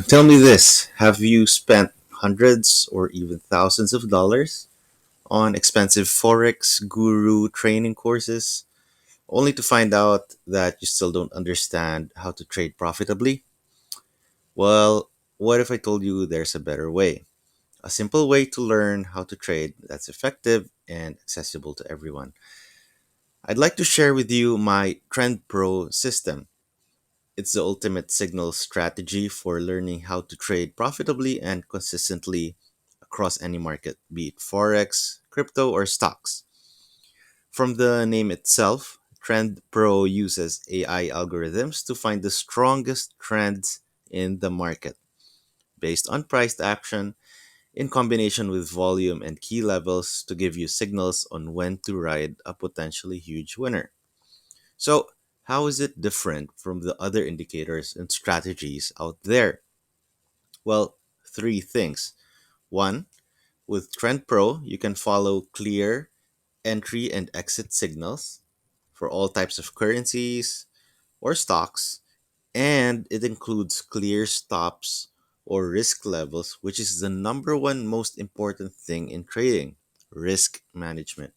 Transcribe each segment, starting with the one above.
Tell me this, have you spent hundreds or even thousands of dollars on expensive Forex guru training courses only to find out that you still don't understand how to trade profitably? Well, what if I told you there's a better way? A simple way to learn how to trade that's effective and accessible to everyone. I'd like to share with you my Trend Pro system. It's the ultimate signal strategy for learning how to trade profitably and consistently across any market, be it Forex, crypto, or stocks. From the name itself, Trend Pro uses AI algorithms to find the strongest trends in the market based on price action in combination with volume and key levels to give you signals on when to ride a potentially huge winner. So, how is it different from the other indicators and strategies out there? Well, three things. One, with Trend Pro, you can follow clear entry and exit signals for all types of currencies or stocks, and it includes clear stops or risk levels, which is the number one most important thing in trading: risk management.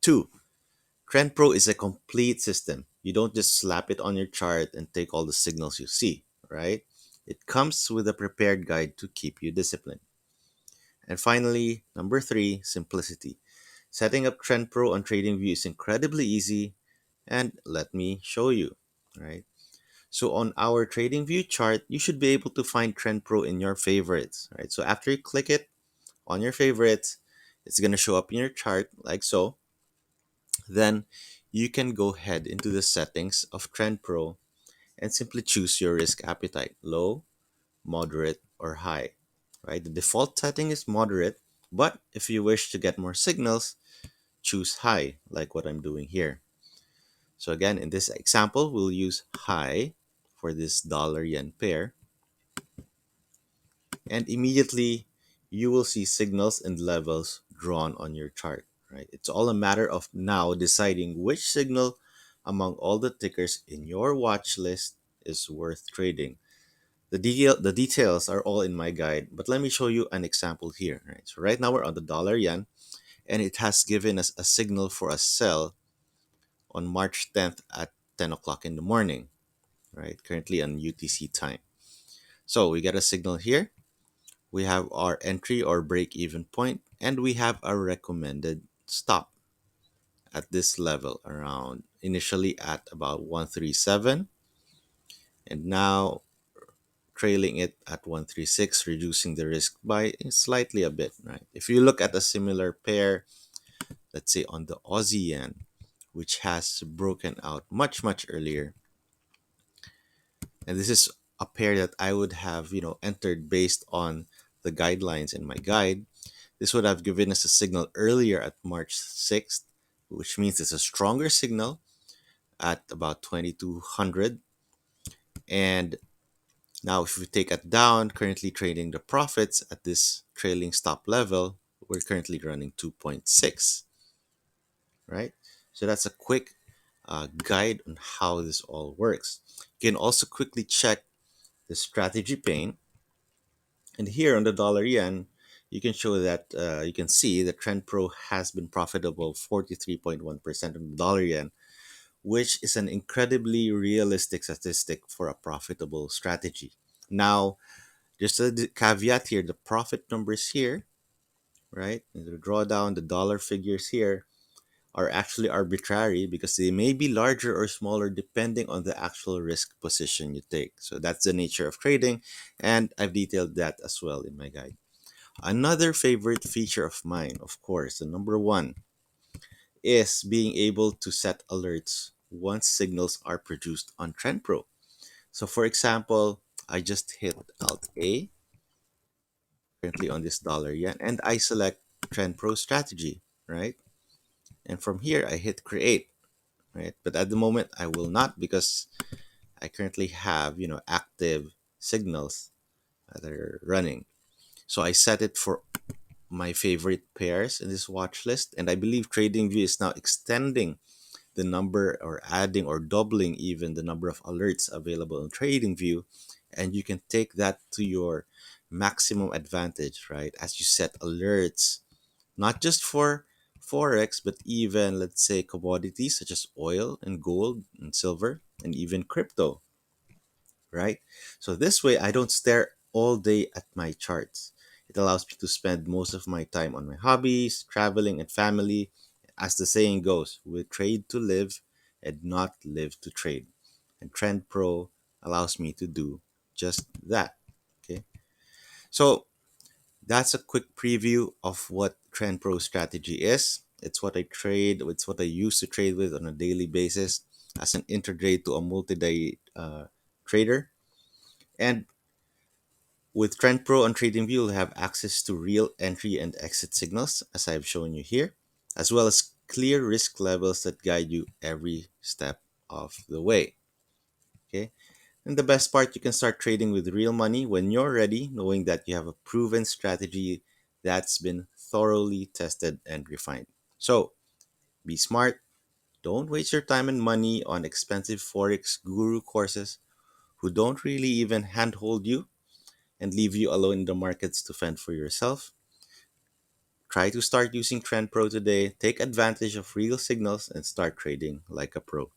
Two, Trend Pro is a complete system. You don't just slap it on your chart and take all the signals you see, right? It comes with a prepared guide to keep you disciplined. And finally, number three, simplicity. Setting up Trend Pro on TradingView is incredibly easy, and let me show you, right? So on our TradingView chart, you should be able to find Trend Pro in your favorites, right? So after you click it on your favorites, it's going to show up in your chart like so. Then you can go ahead into the settings of Trend Pro and simply choose your risk appetite: low, moderate, or high. Right? The default setting is moderate, but if you wish to get more signals, choose high, like what I'm doing here. So again, in this example, we'll use high for this dollar yen pair, and immediately you will see signals and levels drawn on your chart. Right? It's all a matter of now deciding which signal among all the tickers in your watch list is worth trading. The details are all in my guide, but let me show you an example here. Right? So right now we're on the dollar yen, and it has given us a signal for a sell on March 10th at 10 o'clock in the morning, right? Currently on UTC time. So we get a signal here. We have our entry or break even point, and we have a recommended stop at this level around initially at about 137, and now trailing it at 136, reducing the risk by slightly a bit, right? If you look at a similar pair, let's say on the Aussie yen, which has broken out much earlier, and this is a pair that I would have, entered based on the guidelines in my guide. This would have given us a signal earlier at March 6th, which means it's a stronger signal at about 2200. And now, if we take it down, currently trading the profits at this trailing stop level, we're currently running 2.6, right? So that's a quick guide on how this all works. You can also quickly check the strategy pane, and here on the dollar yen, you can show that you can see that Trend Pro has been profitable 43.1% of the dollar yen, which is an incredibly realistic statistic for a profitable strategy. Now, just a caveat here, the profit numbers here, right? And the drawdown, the dollar figures here are actually arbitrary because they may be larger or smaller depending on the actual risk position you take. So that's the nature of trading, and I've detailed that as well in my guide. Another favorite feature of mine, of course, the number one, is being able to set alerts once signals are produced on TrendPro. So, for example, I just hit Alt A currently on this dollar yen, and I select TrendPro strategy, right? And from here, I hit create, right? But at the moment, I will not because I currently have, active signals that are running. So I set it for my favorite pairs in this watch list, and I believe TradingView is now extending the number or adding or doubling even the number of alerts available in TradingView And you can take that to your maximum advantage, right? As you set alerts, not just for Forex, but even, let's say, commodities such as oil and gold and silver and even crypto, right? So this way, I don't stare all day at my charts. It allows me to spend most of my time on my hobbies, traveling, and family. As the saying goes, we trade to live and not live to trade. And Trend Pro allows me to do just that. Okay. So that's a quick preview of what Trend Pro strategy is. It's what I trade, it's what I used to trade with on a daily basis as an intraday to a multi day trader. And with Trend Pro on TradingView, you'll have access to real entry and exit signals, as I've shown you here, as well as clear risk levels that guide you every step of the way. Okay. And the best part, you can start trading with real money when you're ready, knowing that you have a proven strategy that's been thoroughly tested and refined. So be smart. Don't waste your time and money on expensive Forex guru courses who don't really even handhold you and leave you alone in the markets to fend for yourself. Try to start using Trend Pro today. Take advantage of real signals and start trading like a pro.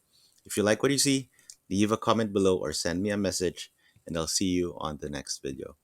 If you like what you see, leave a comment below or send me a message, and I'll see you on the next video.